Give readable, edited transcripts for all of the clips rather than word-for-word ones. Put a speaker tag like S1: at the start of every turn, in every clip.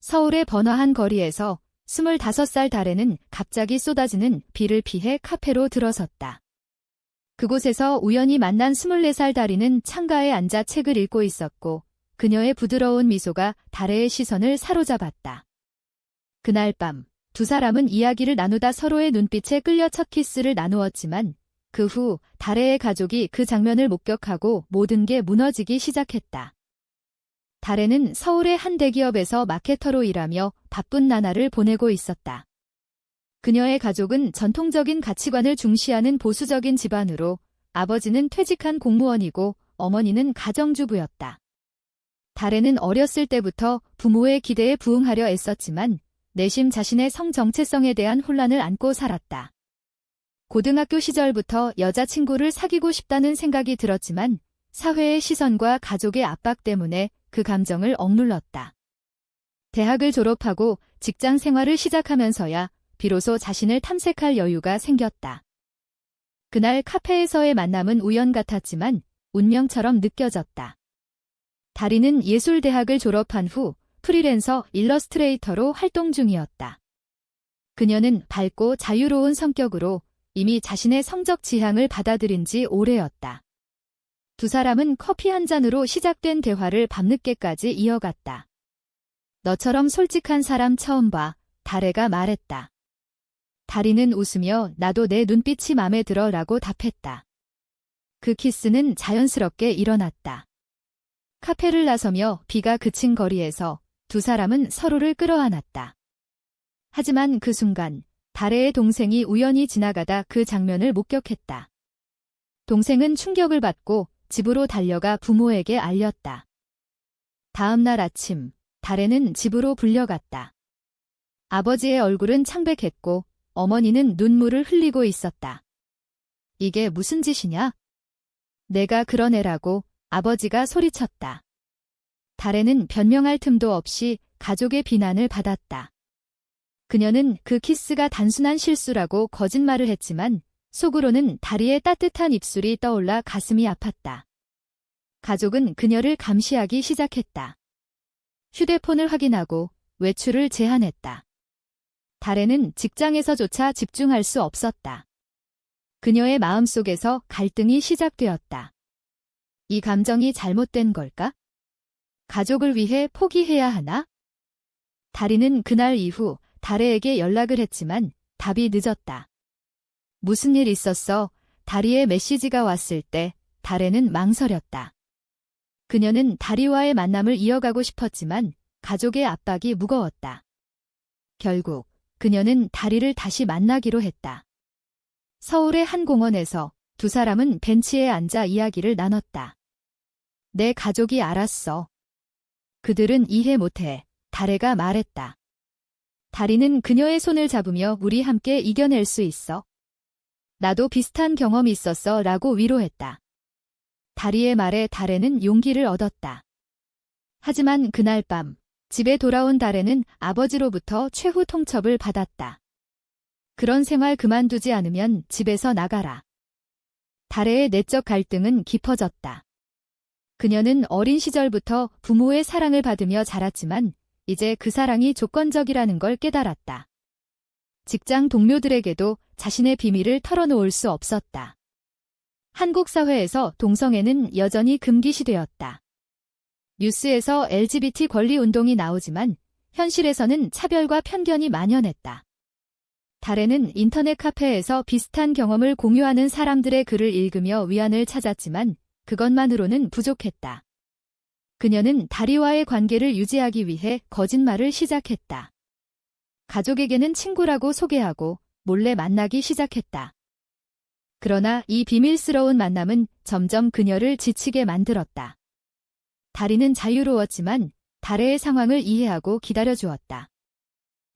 S1: 서울의 번화한 거리에서 25살 달에는 갑자기 쏟아지는 비를 피해 카페로 들어섰다. 그곳에서 우연히 만난 24살 달이는 창가에 앉아 책을 읽고 있었고 그녀의 부드러운 미소가 달의 시선을 사로잡았다. 그날 밤 두 사람은 이야기를 나누다 서로의 눈빛에 끌려 첫 키스를 나누었지만 그 후 달의 가족이 그 장면을 목격하고 모든 게 무너지기 시작했다. 달에는 서울의 한 대기업에서 마케터로 일하며 바쁜 나날을 보내고 있었다. 그녀의 가족은 전통적인 가치관을 중시하는 보수적인 집안으로 아버지는 퇴직한 공무원이고 어머니는 가정주부였다. 달에는 어렸을 때부터 부모의 기대에 부응하려 애썼지만 내심 자신의 성 정체성에 대한 혼란을 안고 살았다. 고등학교 시절부터 여자친구를 사귀고 싶다는 생각이 들었지만 사회의 시선과 가족의 압박 때문에 그 감정을 억눌렀다. 대학을 졸업하고 직장 생활을 시작하면서야 비로소 자신을 탐색할 여유가 생겼다. 그날 카페에서의 만남은 우연 같았지만 운명처럼 느껴졌다. 달이는 예술대학을 졸업한 후 프리랜서 일러스트레이터로 활동 중이었다. 그녀는 밝고 자유로운 성격으로 이미 자신의 성적 지향을 받아들인 지 오래였다. 두 사람은 커피 한 잔으로 시작된 대화를 밤늦게까지 이어갔다. 너처럼 솔직한 사람 처음 봐, 달애가 말했다. 달이는 웃으며 나도 내 눈빛이 맘에 들어 라고 답했다. 그 키스는 자연스럽게 일어났다. 카페를 나서며 비가 그친 거리에서 두 사람은 서로를 끌어안았다. 하지만 그 순간 달애의 동생이 우연히 지나가다 그 장면을 목격했다. 동생은 충격을 받고 집으로 달려가 부모에게 알렸다. 다음 날 아침, 달애는 집으로 불려갔다. 아버지의 얼굴은 창백했고 어머니는 눈물을 흘리고 있었다. 이게 무슨 짓이냐? 내가 그런 애라고 아버지가 소리쳤다. 달애는 변명할 틈도 없이 가족의 비난을 받았다. 그녀는 그 키스가 단순한 실수라고 거짓말을 했지만 속으로는 다리의 따뜻한 입술이 떠올라 가슴이 아팠다. 가족은 그녀를 감시하기 시작했다. 휴대폰을 확인하고 외출을 제한했다. 달애는 직장에서조차 집중할 수 없었다. 그녀의 마음속에서 갈등이 시작되었다. 이 감정이 잘못된 걸까? 가족을 위해 포기해야 하나? 달이는 그날 이후 달애에게 연락을 했지만 답이 늦었다. 무슨 일 있었어? 달이의 메시지가 왔을 때 달애는 망설였다. 그녀는 달이와의 만남을 이어가고 싶었지만 가족의 압박이 무거웠다. 결국 그녀는 달이를 다시 만나기로 했다. 서울의 한 공원에서 두 사람은 벤치에 앉아 이야기를 나눴다. 내 가족이 알았어. 그들은 이해 못해. 달애가 말했다. 달이는 그녀의 손을 잡으며 우리 함께 이겨낼 수 있어. 나도 비슷한 경험이 있었어 라고 위로했다. 달이의 말에 달애는 용기를 얻었다. 하지만 그날 밤 집에 돌아온 달애는 아버지로부터 최후 통첩을 받았다. 그런 생활 그만두지 않으면 집에서 나가라. 달애의 내적 갈등은 깊어졌다. 그녀는 어린 시절부터 부모의 사랑을 받으며 자랐지만 이제 그 사랑이 조건적이라는 걸 깨달았다. 직장 동료들에게도 자신의 비밀을 털어놓을 수 없었다. 한국 사회에서 동성애는 여전히 금기시되었다. 뉴스에서 LGBT 권리 운동이 나오지만 현실에서는 차별과 편견이 만연했다. 달애는 인터넷 카페에서 비슷한 경험을 공유하는 사람들의 글을 읽으며 위안을 찾았지만 그것만으로는 부족했다. 그녀는 달이와의 관계를 유지하기 위해 거짓말을 시작했다. 가족에게는 친구라고 소개하고 몰래 만나기 시작했다. 그러나 이 비밀스러운 만남은 점점 그녀를 지치게 만들었다. 달이는 자유로웠지만 달애의 상황을 이해하고 기다려주었다.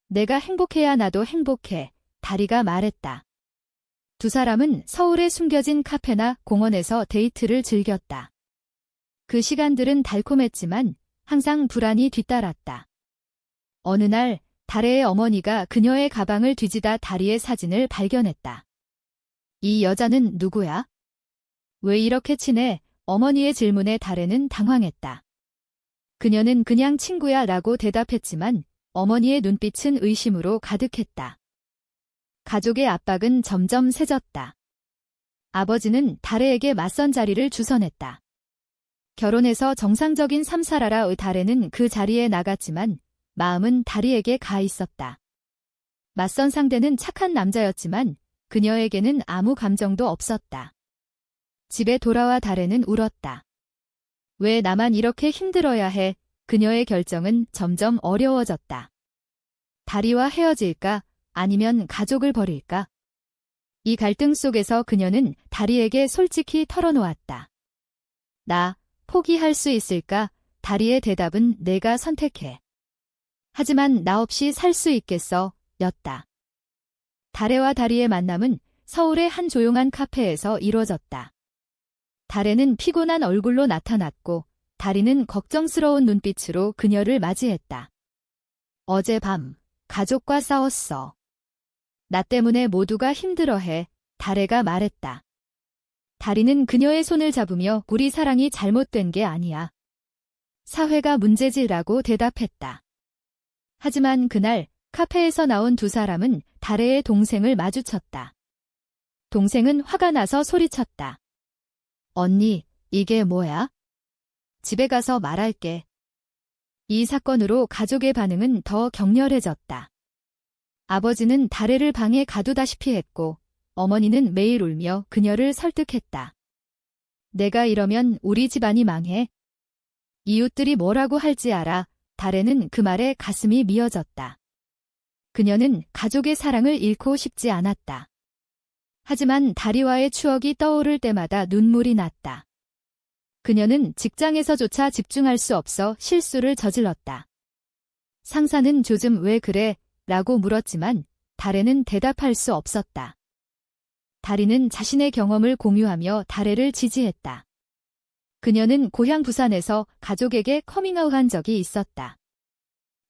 S1: 내가 행복해야 나도 행복해, 달이가 말했다. 두 사람은 서울의 숨겨진 카페나 공원에서 데이트를 즐겼다. 그 시간들은 달콤했지만 항상 불안이 뒤따랐다. 어느 날 달애의 어머니가 그녀의 가방을 뒤지다 달이의 사진을 발견했다. 이 여자는 누구야? 왜 이렇게 친해? 어머니의 질문에 달애는 당황했다. 그녀는 그냥 친구야 라고 대답했지만 어머니의 눈빛은 의심으로 가득했다. 가족의 압박은 점점 세졌다. 아버지는 다래에게 맞선 자리를 주선했다. 결혼해서 정상적인 삶 살아라. 다래는 그 자리에 나갔지만 마음은 다리에게 가 있었다. 맞선 상대는 착한 남자였지만 그녀에게는 아무 감정도 없었다. 집에 돌아와 다래는 울었다. 왜 나만 이렇게 힘들어야 해? 그녀의 결정은 점점 어려워졌다. 다리와 헤어질까? 아니면 가족을 버릴까? 이 갈등 속에서 그녀는 다리에게 솔직히 털어놓았다. 나 포기할 수 있을까? 다리의 대답은 내가 선택해. 하지만 나 없이 살 수 있겠어? 였다. 다래와 다리의 만남은 서울의 한 조용한 카페에서 이루어졌다. 다래는 피곤한 얼굴로 나타났고 다리는 걱정스러운 눈빛으로 그녀를 맞이했다. 어젯밤 가족과 싸웠어. 나 때문에 모두가 힘들어해. 다래가 말했다. 다리는 그녀의 손을 잡으며 우리 사랑이 잘못된 게 아니야. 사회가 문제지라고 대답했다. 하지만 그날 카페에서 나온 두 사람은 다래의 동생을 마주쳤다. 동생은 화가 나서 소리쳤다. 언니, 이게 뭐야? 집에 가서 말할게. 이 사건으로 가족의 반응은 더 격렬해졌다. 아버지는 다래를 방에 가두다시피 했고 어머니는 매일 울며 그녀를 설득했다. 내가 이러면 우리 집안이 망해. 이웃들이 뭐라고 할지 알아. 다래는 그 말에 가슴이 미어졌다. 그녀는 가족의 사랑을 잃고 싶지 않았다. 하지만 다리와의 추억이 떠오를 때마다 눈물이 났다. 그녀는 직장에서조차 집중할 수 없어 실수를 저질렀다. 상사는 요즘 왜 그래? 라고 물었지만 다래는 대답할 수 없었다. 다리는 자신의 경험을 공유하며 다래를 지지했다. 그녀는 고향 부산에서 가족에게 커밍아웃한 적이 있었다.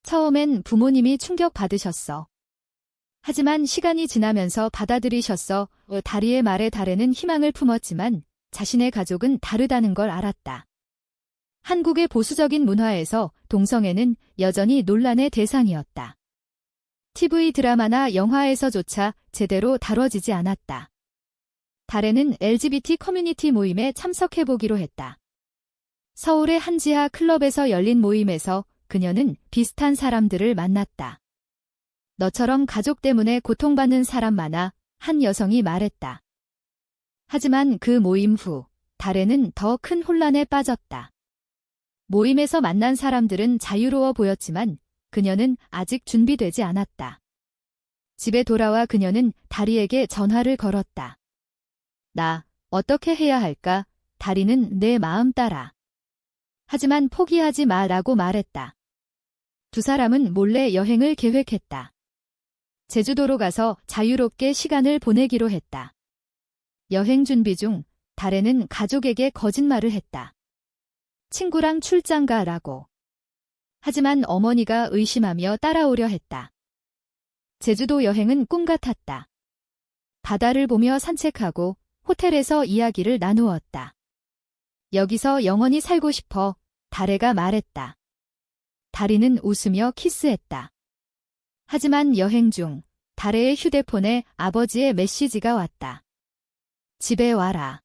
S1: 처음엔 부모님이 충격받으셨어. 하지만 시간이 지나면서 받아들이셨어. 다리의 말에 다래는 희망을 품었지만 자신의 가족은 다르다는 걸 알았다. 한국의 보수적인 문화에서 동성애는 여전히 논란의 대상이었다. TV 드라마나 영화에서조차 제대로 다뤄지지 않았다. 다래는 LGBT 커뮤니티 모임에 참석해보기로 했다. 서울의 한 지하 클럽에서 열린 모임에서 그녀는 비슷한 사람들을 만났다. 너처럼 가족 때문에 고통받는 사람 많아, 한 여성이 말했다. 하지만 그 모임 후 다래는 더 큰 혼란에 빠졌다. 모임에서 만난 사람들은 자유로워 보였지만 그녀는 아직 준비되지 않았다. 집에 돌아와 그녀는 다리에게 전화를 걸었다. 나 어떻게 해야 할까? 다리는 내 마음 따라. 하지만 포기하지 마라고 말했다. 두 사람은 몰래 여행을 계획했다. 제주도로 가서 자유롭게 시간을 보내기로 했다. 여행 준비 중 다래는 가족에게 거짓말을 했다. 친구랑 출장 가라고. 하지만 어머니가 의심하며 따라오려 했다. 제주도 여행은 꿈 같았다. 바다를 보며 산책하고 호텔에서 이야기를 나누었다. 여기서 영원히 살고 싶어, 다래가 말했다. 다리는 웃으며 키스했다. 하지만 여행 중 다래의 휴대폰에 아버지의 메시지가 왔다. 집에 와라.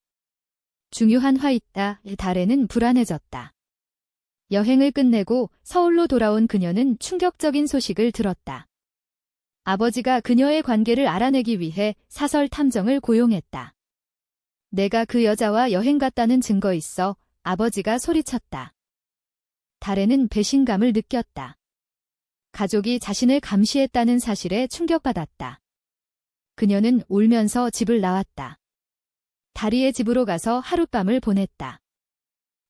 S1: 중요한 화 있다. 다래는 불안해졌다. 여행을 끝내고 서울로 돌아온 그녀는 충격적인 소식을 들었다. 아버지가 그녀의 관계를 알아내기 위해 사설 탐정을 고용했다. 내가 그 여자와 여행 갔다는 증거 있어, 아버지가 소리쳤다. 다래는 배신감을 느꼈다. 가족이 자신을 감시했다는 사실에 충격받았다. 그녀는 울면서 집을 나왔다. 다리의 집으로 가서 하룻밤을 보냈다.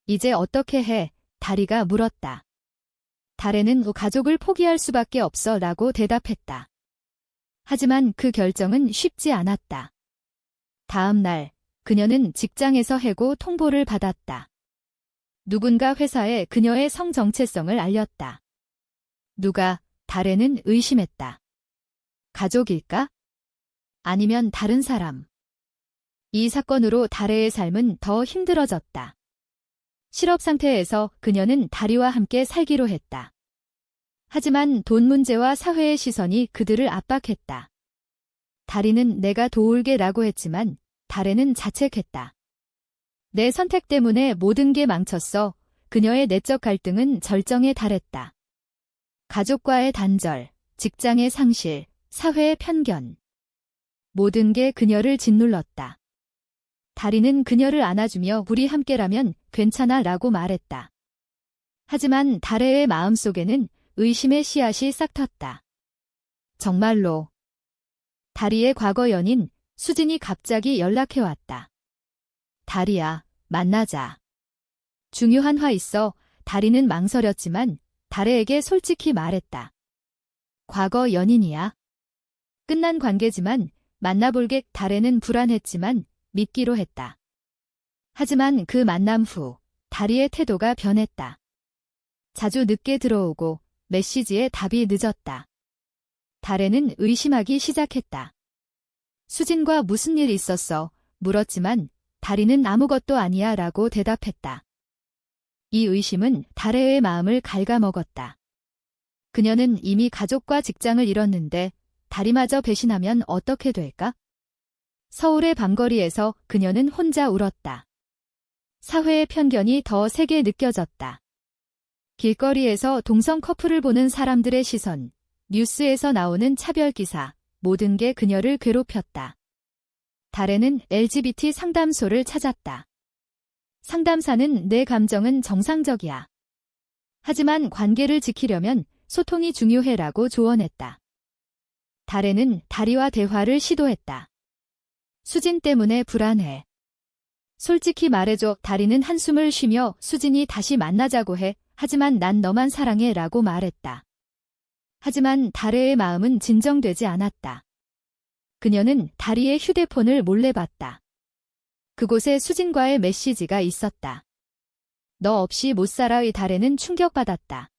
S1: 이제 어떻게 해? 다리가 물었다. 다래는 가족을 포기할 수밖에 없어 라고 대답했다. 하지만 그 결정은 쉽지 않았다. 다음 날 그녀는 직장에서 해고 통보를 받았다. 누군가 회사에 그녀의 성 정체성을 알렸다. 누가? 다래는 의심했다. 가족일까? 아니면 다른 사람? 이 사건으로 다래의 삶은 더 힘들어졌다. 실업 상태에서 그녀는 다리와 함께 살기로 했다. 하지만 돈 문제와 사회의 시선이 그들을 압박했다. 다리는 내가 도울게라고 했지만 달에는 자책했다. 내 선택 때문에 모든 게 망쳤어. 그녀의 내적 갈등은 절정에 달했다. 가족과의 단절, 직장의 상실, 사회의 편견. 모든 게 그녀를 짓눌렀다. 다리는 그녀를 안아주며 우리 함께라면 괜찮아 라고 말했다. 하지만 달의 마음속에는 의심의 씨앗이 싹 텄다. 정말로. 다리의 과거 연인 수진이 갑자기 연락해왔다. 다리야, 만나자. 중요한 화 있어. 다리는 망설였지만 달에게 솔직히 말했다. 과거 연인이야. 끝난 관계지만 만나볼게. 달에는 불안했지만 믿기로 했다. 하지만 그 만남 후 다리의 태도가 변했다. 자주 늦게 들어오고 메시지에 답이 늦었다. 달에는 의심하기 시작했다. 수진과 무슨 일 있었어? 물었지만 다리는 아무것도 아니야 라고 대답했다. 이 의심은 달의 마음을 갉아먹었다. 그녀는 이미 가족과 직장을 잃었는데 다리마저 배신하면 어떻게 될까? 서울의 밤거리에서 그녀는 혼자 울었다. 사회의 편견이 더 세게 느껴졌다. 길거리에서 동성 커플을 보는 사람들의 시선, 뉴스에서 나오는 차별 기사, 모든 게 그녀를 괴롭혔다. 달에는 LGBT 상담소를 찾았다. 상담사는 내 감정은 정상적이야. 하지만 관계를 지키려면 소통이 중요해라고 조언했다. 달에는 다리와 대화를 시도했다. 수진 때문에 불안해. 솔직히 말해줘. 다리는 한숨을 쉬며 수진이 다시 만나자고 해. 하지만 난 너만 사랑해 라고 말했다. 하지만 달의 마음은 진정되지 않았다. 그녀는 다리의 휴대폰을 몰래 봤다. 그곳에 수진과의 메시지가 있었다. 너 없이 못 살아의 달에는 충격받았다.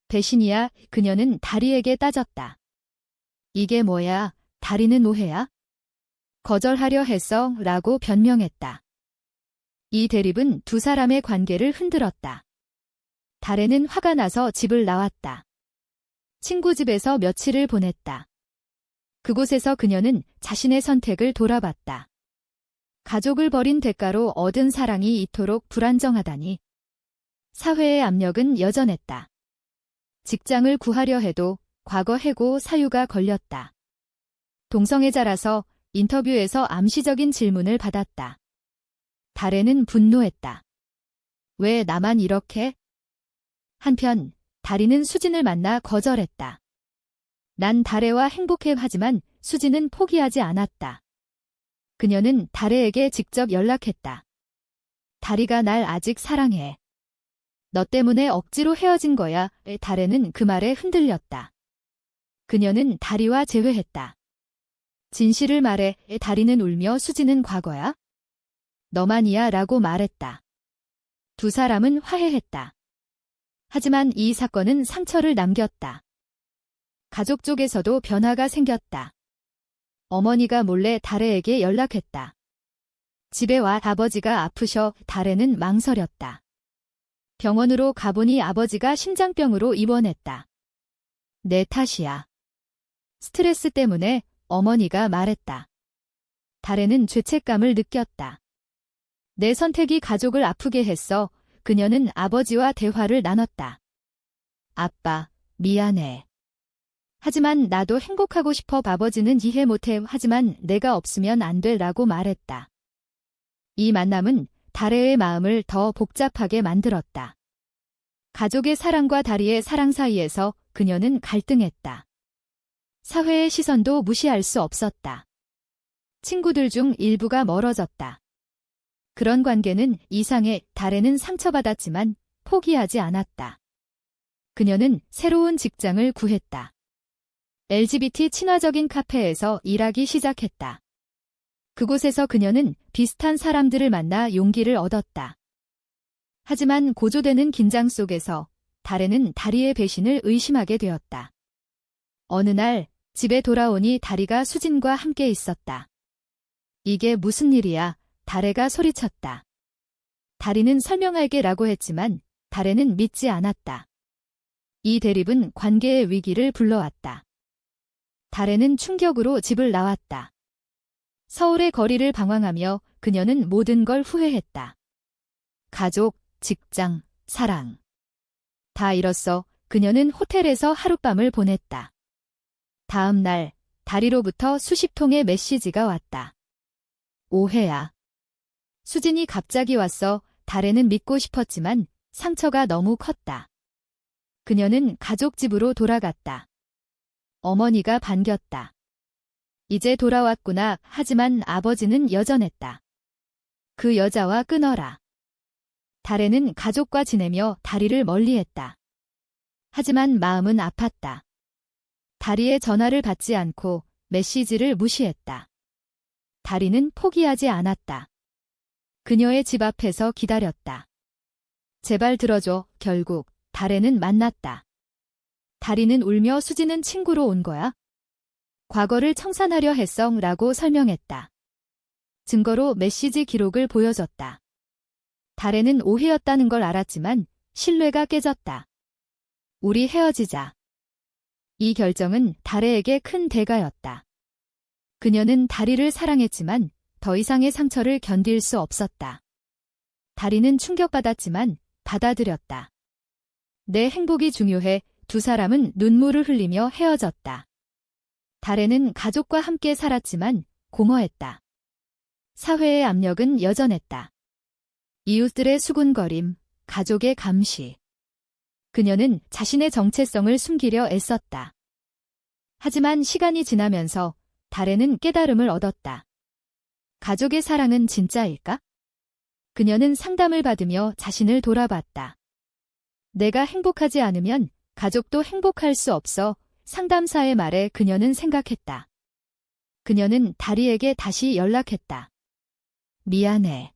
S1: 배신이야. 그녀는 다리에게 따졌다. 이게 뭐야? 다리는 오해야? 거절하려 했어 라고 변명했다. 이 대립은 두 사람의 관계를 흔들었다. 달에는 화가 나서 집을 나왔다. 친구 집에서 며칠을 보냈다. 그곳에서 그녀는 자신의 선택을 돌아봤다. 가족을 버린 대가로 얻은 사랑이 이토록 불안정하다니. 사회의 압력은 여전했다. 직장을 구하려 해도 과거 해고 사유가 걸렸다. 동성애자라서 인터뷰에서 암시적인 질문을 받았다. 달에는 분노했다. 왜 나만 이렇게? 한편 다리는 수진을 만나 거절했다. 난 달에와 행복해 하지만 수진은 포기하지 않았다. 그녀는 달에에게 직접 연락했다. 다리가 날 아직 사랑해. 너 때문에 억지로 헤어진 거야. 달에는 그 말에 흔들렸다. 그녀는 다리와 재회했다. 진실을 말해. 다리는 울며 수진은 과거야? 너만이야 라고 말했다. 두 사람은 화해했다. 하지만 이 사건은 상처를 남겼다. 가족 쪽에서도 변화가 생겼다. 어머니가 몰래 달에에게 연락했다. 집에 와. 아버지가 아프셔. 달에는 망설였다. 병원으로 가보니 아버지가 심장병으로 입원했다. 내 탓이야. 스트레스 때문에 어머니가 말했다. 달에는 죄책감을 느꼈다. 내 선택이 가족을 아프게 했어. 그녀는 아버지와 대화를 나눴다. 아빠, 미안해. 하지만 나도 행복하고 싶어. 아버지는 이해 못해. 하지만 내가 없으면 안 돼 라고 말했다. 이 만남은 달의 마음을 더 복잡하게 만들었다. 가족의 사랑과 다리의 사랑 사이에서 그녀는 갈등했다. 사회의 시선도 무시할 수 없었다. 친구들 중 일부가 멀어졌다. 그런 관계는 이상해. 달에는 상처받았지만 포기하지 않았다. 그녀는 새로운 직장을 구했다. LGBT 친화적인 카페에서 일하기 시작했다. 그곳에서 그녀는 비슷한 사람들을 만나 용기를 얻었다. 하지만 고조되는 긴장 속에서 달에는 다리의 배신을 의심하게 되었다. 어느 날 집에 돌아오니 다리가 수진과 함께 있었다. 이게 무슨 일이야? 달에가 소리쳤다. 다리는 설명할게라고 했지만 달에는 믿지 않았다. 이 대립은 관계의 위기를 불러왔다. 달에는 충격으로 집을 나왔다. 서울의 거리를 방황하며 그녀는 모든 걸 후회했다. 가족, 직장, 사랑. 다 잃었어. 그녀는 호텔에서 하룻밤을 보냈다. 다음 날, 다리로부터 수십 통의 메시지가 왔다. 오해야. 수진이 갑자기 왔어. 달에는 믿고 싶었지만 상처가 너무 컸다. 그녀는 가족 집으로 돌아갔다. 어머니가 반겼다. 이제 돌아왔구나. 하지만 아버지는 여전했다. 그 여자와 끊어라. 달에는 가족과 지내며 다리를 멀리했다. 하지만 마음은 아팠다. 다리의 전화를 받지 않고 메시지를 무시했다. 다리는 포기하지 않았다. 그녀의 집 앞에서 기다렸다. 제발 들어줘. 결국 달에는 만났다. 다리는 울며 수지는 친구로 온 거야? 과거를 청산하려 했어 라고 설명했다. 증거로 메시지 기록을 보여줬다. 달에는 오해였다는 걸 알았지만 신뢰가 깨졌다. 우리 헤어지자. 이 결정은 달에에게 큰 대가였다. 그녀는 다리를 사랑했지만 더 이상의 상처를 견딜 수 없었다. 다리는 충격받았지만 받아들였다. 내 행복이 중요해. 두 사람은 눈물을 흘리며 헤어졌다. 달에는 가족과 함께 살았지만 공허했다. 사회의 압력은 여전했다. 이웃들의 수군거림, 가족의 감시. 그녀는 자신의 정체성을 숨기려 애썼다. 하지만 시간이 지나면서 달에는 깨달음을 얻었다. 가족의 사랑은 진짜일까? 그녀는 상담을 받으며 자신을 돌아봤다. 내가 행복하지 않으면 가족도 행복할 수 없어. 상담사의 말에 그녀는 생각했다. 그녀는 다리에게 다시 연락했다. 미안해.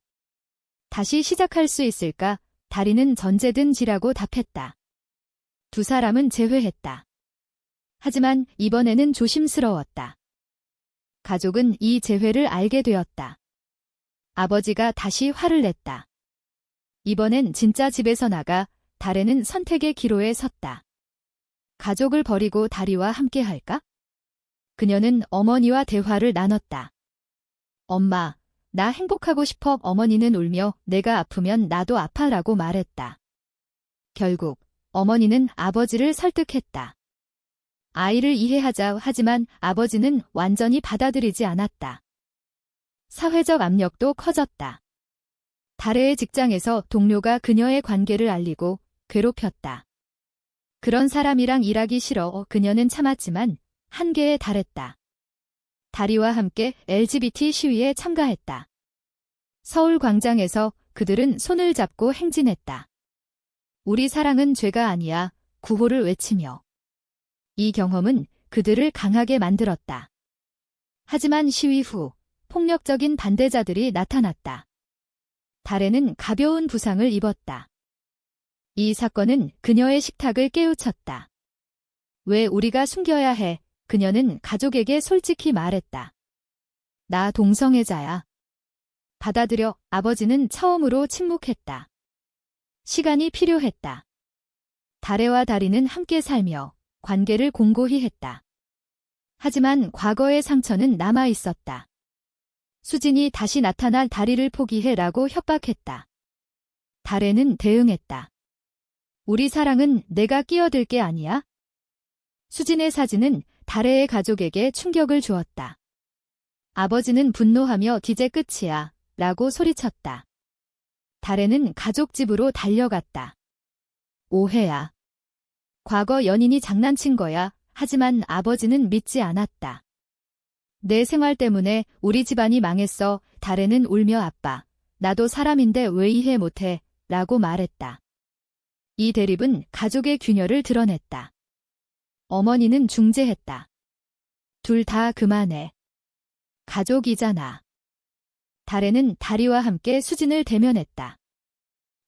S1: 다시 시작할 수 있을까? 다리는 전제든지라고 답했다. 두 사람은 재회했다. 하지만 이번에는 조심스러웠다. 가족은 이 재회를 알게 되었다. 아버지가 다시 화를 냈다. 이번엔 진짜 집에서 나가. 달에는 선택의 기로에 섰다. 가족을 버리고 다리와 함께 할까? 그녀는 어머니와 대화를 나눴다. 엄마, 나 행복하고 싶어. 어머니는 울며 내가 아프면 나도 아파라고 말했다. 결국 어머니는 아버지를 설득했다. 아이를 이해하자. 하지만 아버지는 완전히 받아들이지 않았다. 사회적 압력도 커졌다. 달의 직장에서 동료가 그녀의 관계를 알리고 괴롭혔다. 그런 사람이랑 일하기 싫어. 그녀는 참았지만 한계에 달했다. 다리와 함께 LGBT 시위에 참가했다. 서울 광장에서 그들은 손을 잡고 행진했다. 우리 사랑은 죄가 아니야. 구호를 외치며. 이 경험은 그들을 강하게 만들었다. 하지만 시위 후 폭력적인 반대자들이 나타났다. 달에는 가벼운 부상을 입었다. 이 사건은 그녀의 식탁을 깨우쳤다. 왜 우리가 숨겨야 해? 그녀는 가족에게 솔직히 말했다. 나 동성애자야. 받아들여. 아버지는 처음으로 침묵했다. 시간이 필요했다. 달에와 다리는 함께 살며 관계를 공고히 했다. 하지만 과거의 상처는 남아 있었다. 수진이 다시 나타나 다리를 포기해라고 협박했다. 달에는 대응했다. 우리 사랑은 내가 끼어들 게 아니야? 수진의 사진은 달에의 가족에게 충격을 주었다. 아버지는 분노하며 이제 끝이야 라고 소리쳤다. 달에는 가족 집으로 달려갔다. 오해야. 과거 연인이 장난친 거야. 하지만 아버지는 믿지 않았다. 내 생활 때문에 우리 집안이 망했어. 달에는 울며 아빠, 나도 사람인데 왜 이해 못해? 라고 말했다. 이 대립은 가족의 균열을 드러냈다. 어머니는 중재했다. 둘 다 그만해. 가족이잖아. 달에는 다리와 함께 수진을 대면했다.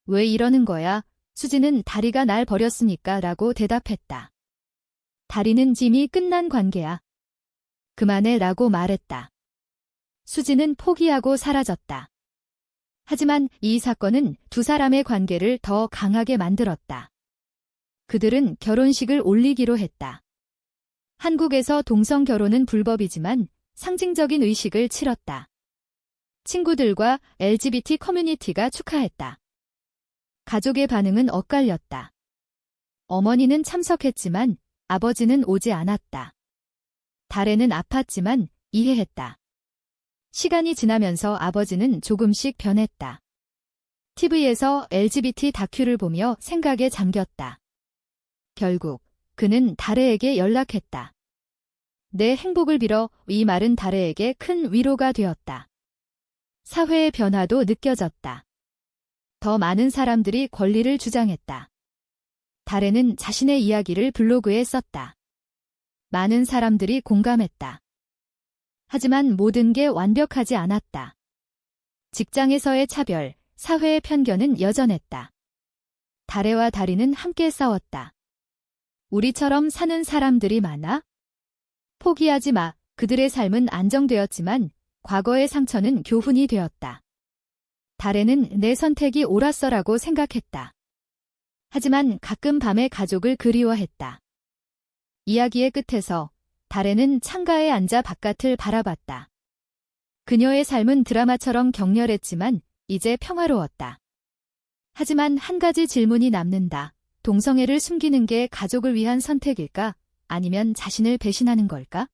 S1: 왜 이러는 거야? 수진은 다리가 날 버렸으니까 라고 대답했다. 다리는 짐이 끝난 관계야. 그만해 라고 말했다. 수진은 포기하고 사라졌다. 하지만 이 사건은 두 사람의 관계를 더 강하게 만들었다. 그들은 결혼식을 올리기로 했다. 한국에서 동성 결혼은 불법이지만 상징적인 의식을 치렀다. 친구들과 LGBT 커뮤니티가 축하했다. 가족의 반응은 엇갈렸다. 어머니는 참석했지만 아버지는 오지 않았다. 달에는 아팠지만 이해했다. 시간이 지나면서 아버지는 조금씩 변했다. TV에서 LGBT 다큐를 보며 생각에 잠겼다. 결국 그는 다레에게 연락했다. 내 행복을 빌어. 이 말은 다레에게 큰 위로가 되었다. 사회의 변화도 느껴졌다. 더 많은 사람들이 권리를 주장했다. 다레는 자신의 이야기를 블로그에 썼다. 많은 사람들이 공감했다. 하지만 모든 게 완벽하지 않았다. 직장에서의 차별, 사회의 편견은 여전했다. 다레와 다리는 함께 싸웠다. 우리처럼 사는 사람들이 많아? 포기하지 마. 그들의 삶은 안정되었지만 과거의 상처는 교훈이 되었다. 다레는 내 선택이 옳았어라고 생각했다. 하지만 가끔 밤에 가족을 그리워했다. 이야기의 끝에서 다레는 창가에 앉아 바깥을 바라봤다. 그녀의 삶은 드라마처럼 격렬했지만 이제 평화로웠다. 하지만 한 가지 질문이 남는다. 동성애를 숨기는 게 가족을 위한 선택일까? 아니면 자신을 배신하는 걸까?